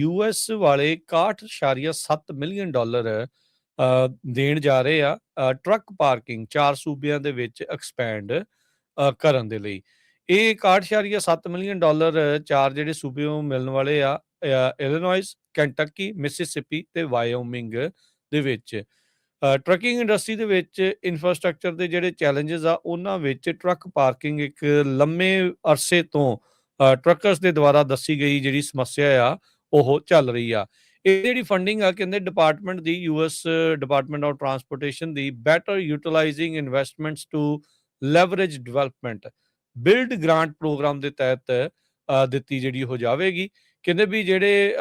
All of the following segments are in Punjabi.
US ਵਾਲੇ 61.7 ਮਿਲੀਅਨ ਡਾਲਰ ਦੇਣ ਜਾ ਰਹੇ ਆ ਟਰੱਕ ਪਾਰਕਿੰਗ 4 ਸੂਬਿਆਂ ਦੇ ਵਿੱਚ ਐਕਸਪੈਂਡ ਕਰਨ ਦੇ ਲਈ। ਇਹ 61.7 ਮਿਲੀਅਨ ਡਾਲਰ 4 ਜਿਹੜੇ ਸੂਬਿਆਂ ਮਿਲਣ ਵਾਲੇ ਆ ਇਲੀਨੋਇਸ, ਕੈਂਟਕੀ, ਮਿਸਿਸਿਪੀ ਤੇ ਵਾਇਓਮਿੰਗ ਦੇ ਵਿੱਚ। ਟਰੱਕਿੰਗ ਇੰਡਸਟਰੀ ਦੇ ਵਿੱਚ ਇਨਫਰਾਸਟਰਕਚਰ ਦੇ ਜਿਹੜੇ ਚੈਲੰਜਸ ਆ ਉਹਨਾਂ ਵਿੱਚ ਟਰੱਕ ਪਾਰਕਿੰਗ ਇੱਕ ਲੰਮੇ ਅਰਸੇ ਤੋਂ ਟਰੱਕਰਸ ਦੇ ਦੁਆਰਾ ਦੱਸੀ ਗਈ ਜਿਹੜੀ ਸਮੱਸਿਆ ਆ ਉਹ ਚੱਲ ਰਹੀ ਆ। ਇਹ ਜਿਹੜੀ ਫੰਡਿੰਗ ਆ ਕਹਿੰਦੇ ਡਿਪਾਰਟਮੈਂਟ ਦੀ US ਡਿਪਾਰਟਮੈਂਟ ਆਫ ਟਰਾਂਸਪੋਰਟੇਸ਼ਨ ਦੀ better utilising investments to leverage development build grant programme ਦੇ ਤਹਿਤ ਦਿੱਤੀ ਜਿਹੜੀ ਹੋ ਜਾਵੇਗੀ। ਕਹਿੰਦੇ ਵੀ ਜਿਹੜੇ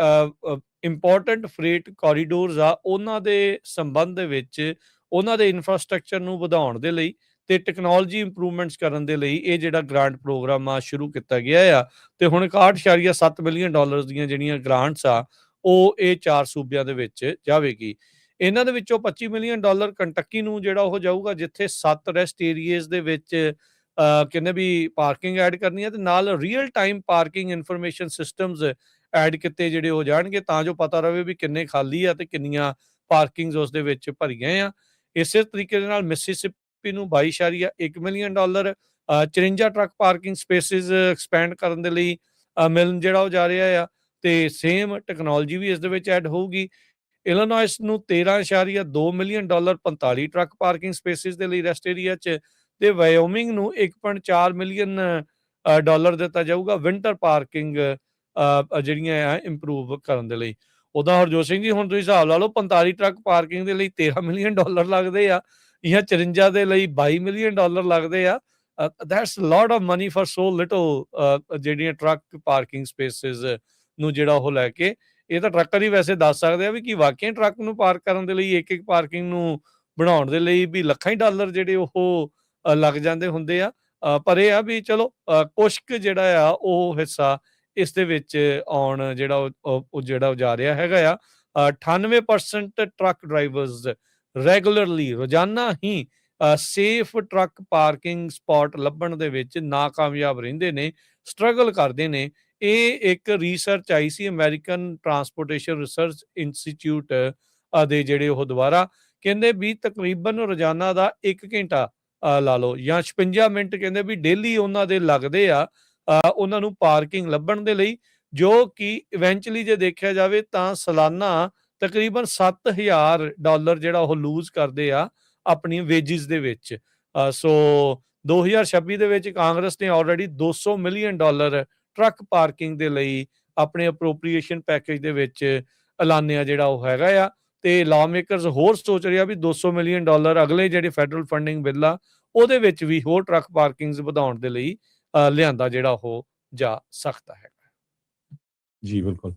ਇੰਪੋਰਟੈਂਟ ਫਰੇਟ ਕੋਰੀਡੋਰਸ ਆ ਉਹਨਾਂ ਦੇ ਸੰਬੰਧ ਦੇ ਵਿੱਚ ਉਹਨਾਂ ਦੇ ਇਨਫਰਾਸਟਰਕਚਰ ਨੂੰ ਵਧਾਉਣ ਦੇ ਲਈ ਤੇ ਟੈਕਨੋਲੋਜੀ ਇੰਪਰੂਵਮੈਂਟਸ ਕਰਨ ਦੇ ਲਈ ਇਹ ਜਿਹੜਾ ਗ੍ਰਾਂਟ ਪ੍ਰੋਗਰਾਮ ਆ ਸ਼ੁਰੂ ਕੀਤਾ ਗਿਆ ਆ ਤੇ ਹੁਣ 61.7 ਮਿਲੀਅਨ ਡਾਲਰ ਦੀਆਂ ਜਿਹੜੀਆਂ ਗ੍ਰਾਂਟਸ ਆ ਉਹ ਇਹ 4 ਸੂਬਿਆਂ ਦੇ ਵਿੱਚ ਜਾਵੇਗੀ। ਇਹਨਾਂ ਦੇ ਵਿੱਚੋਂ 25 ਮਿਲੀਅਨ ਡਾਲਰ ਕੰਟਕੀ ਨੂੰ ਜਿਹੜਾ ਉਹ ਜਾਊਗਾ ਜਿੱਥੇ 7 ਰੈਸਟ ਏਰੀਏਜ਼ ਦੇ ਵਿੱਚ ਕਹਿੰਦੇ ਵੀ ਪਾਰਕਿੰਗ ਐਡ ਕਰਨੀ ਹੈ ਤੇ ਨਾਲ real time parking information systems add ਕੀਤੇ ਜਿਹੜੇ ਹੋ ਜਾਣਗੇ ਤਾਂ ਜੋ ਪਤਾ ਰਵੇ ਵੀ ਕਿੰਨੇ ਖਾਲੀ ਆ ਤੇ ਕਿੰਨੀਆਂ ਪਾਰਕਿੰਗਸ ਉਸ ਦੇ ਵਿੱਚ ਭਰੀਆਂ ਆ। ਇਸੇ ਤਰੀਕੇ ਦੇ ਨਾਲ ਮਿਸਿਸਿਪੀ ਨੂੰ 22.1 million dollar 54 truck parking spaces expand ਕਰਨ ਦੇ ਲਈ ਮਿਲਣ ਜਿਹੜਾ ਉਹ ਜਾ ਰਿਹਾ ਆ ਤੇ ਸੇਮ ਟੈਕਨੋਲੋਜੀ ਵੀ ਇਸ ਦੇ ਵਿੱਚ ਐਡ ਹੋਊਗੀ। ਇਲੀਨੋਇਸ ਨੂੰ 13.2 million dollar 45 truck parking spaces ਦੇ ਲਈ ਰੈਸਟ ਏਰੀਆ 'ਚ ਤੇ ਵਾਇਓਮਿੰਗ ਨੂੰ 1.4 ਮਿਲੀਅਨ ਡਾਲਰ ਦਿੱਤਾ ਜਾਊਗਾ ਵਿੰਟਰ ਪਾਰਕਿੰਗ ਜਿਹੜੀਆਂ ਆ ਇੰਪਰੂਵ ਕਰਨ ਦੇ ਲਈ। ਉੱਦਾਂ ਹਰਜੋਤ ਸਿੰਘ ਜੀ ਹੁਣ ਤੁਸੀਂ ਹਿਸਾਬ ਲਾ ਲਓ 45 ਟਰੱਕ ਪਾਰਕਿੰਗ ਦੇ ਲਈ 13 ਮਿਲੀਅਨ ਡਾਲਰ ਲੱਗਦੇ ਆ ਜਾਂ 54 ਦੇ ਲਈ 22 ਮਿਲੀਅਨ ਡਾਲਰ ਲੱਗਦੇ ਆ। That's lot of money for so little ਜਿਹੜੀਆਂ ਟਰੱਕ ਪਾਰਕਿੰਗ ਸਪੇਸਿਸ ਨੂੰ ਜਿਹੜਾ ਉਹ ਲੈ ਕੇ ਇਹ ਤਾਂ ਟਰੱਕਰ ਹੀ ਵੈਸੇ ਦੱਸ ਸਕਦੇ ਆ ਵੀ ਕੀ ਵਾਕਈ ਟਰੱਕ ਨੂੰ ਪਾਰਕ ਕਰਨ ਦੇ ਲਈ ਇੱਕ ਪਾਰਕਿੰਗ ਨੂੰ ਬਣਾਉਣ ਦੇ ਲਈ ਵੀ ਲੱਖਾਂ ਹੀ ਡਾਲਰ ਜਿਹੜੇ ਉਹ ਲੱਗ ਜਾਂਦੇ ਹੁੰਦੇ ਆ। ਪਰ ਇਹ ਆ ਵੀ ਚਲੋ ਕੁਛ ਕੁ ਜਿਹੜਾ ਆ ਉਹ ਹਿੱਸਾ ਇਸ ਦੇ ਵਿੱਚ ਆਉਣ ਜਿਹੜਾ ਉਹ ਜਿਹੜਾ ਜਾ ਰਿਹਾ ਹੈਗਾ ਆ। 98% ਟਰੱਕ ਡਰਾਈਵਰਸ ਰੈਗੂਲਰਲੀ ਰੋਜ਼ਾਨਾ ਹੀ ਸੇਫ ਟਰੱਕ ਪਾਰਕਿੰਗ ਸਪਾਟ ਲੱਭਣ ਦੇ ਵਿੱਚ ਨਾਕਾਮਯਾਬ ਰਹਿੰਦੇ ਨੇ, ਸਟਰਗਲ ਕਰਦੇ ਨੇ। ਇਹ ਇੱਕ ਰਿਸਰਚ ਆਈ ਸੀ ਅਮਰੀਕਨ ਟਰਾਂਸਪੋਰਟੇਸ਼ਨ ਰਿਸਰਚ ਇੰਸਟੀਚਿਊਟ ਦੇ ਜਿਹੜੇ ਉਹ ਦੁਆਰਾ ਕਹਿੰਦੇ ਵੀ ਤਕਰੀਬਨ ਰੋਜ਼ਾਨਾ ਦਾ 1 ਘੰਟਾ ਲਾ ਲਓ ਜਾਂ 56 ਮਿੰਟ ਕਹਿੰਦੇ ਵੀ ਡੇਲੀ ਉਹਨਾਂ ਦੇ ਲੱਗਦੇ ਆ ਉਹਨਾਂ ਨੂੰ ਪਾਰਕਿੰਗ ਲੱਭਣ ਦੇ ਲਈ, ਜੋ ਕਿ ਇਵੈਂਚੁਅਲੀ ਜੇ ਦੇਖਿਆ ਜਾਵੇ ਤਾਂ ਸਾਲਾਨਾ ਤਕਰੀਬਨ 7,000 ਡਾਲਰ ਜਿਹੜਾ ਉਹ ਲੂਜ਼ ਕਰਦੇ ਆ ਆਪਣੀ ਵੇਜਿਸ ਦੇ ਵਿੱਚ। ਸੋ 2026 ਦੇ ਵਿੱਚ ਕਾਂਗਰਸ ਨੇ already 200 million dollar truck parking ਦੇ ਲਈ ਆਪਣੇ ਅਪਰੋਪਰੀਏਸ਼ਨ ਪੈਕੇਜ ਦੇ ਵਿੱਚ ਐਲਾਨਿਆ ਜਿਹੜਾ ਉਹ ਹੈਗਾ ਆ ਤੇ ਲਾ ਮੇਕਰਸ ਹੋਰ ਸੋਚ ਰਿਹਾ ਵੀ 200 ਮਿਲੀਅਨ ਡਾਲਰ ਅਗਲੇ ਜਿਹੜੇ ਫੈਡਰਲ ਫੰਡਿੰਗ ਬਿੱਲ ਆ ਉਹਦੇ ਵਿੱਚ ਵੀ ਹੋਰ ਟਰੱਕ ਪਾਰਕਿੰਗਸ ਵਧਾਉਣ ਦੇ ਲਈ ਲਿਆਂਦਾ ਜਿਹੜਾ ਉਹ ਜਾ ਸਕਦਾ ਹੈ। ਜੀ ਬਿਲਕੁਲ।